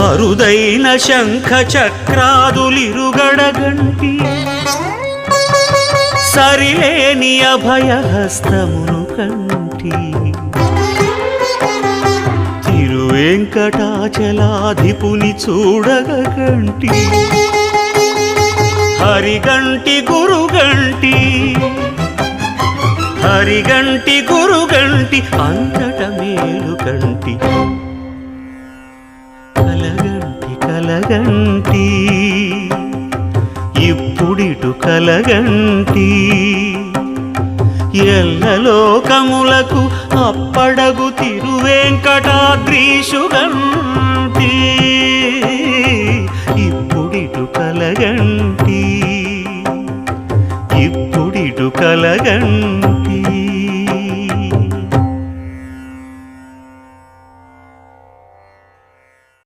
అరుదైన శంఖ చక్రాదులిరుగడగంటి సరిలేని అభయహస్తమును కంటి తిరువెంకటాచలాధిపుని చూడగంటి హరిగంటి గురుగంటి హరిగంటి గురుగంటి అంతట మేలు కంటి కలగంటి కలగంటి ఇప్పుడిటు కలగంటి ఎల్లలోకములకు అప్పడగు తిరువెంకటాద్రీషుగంటి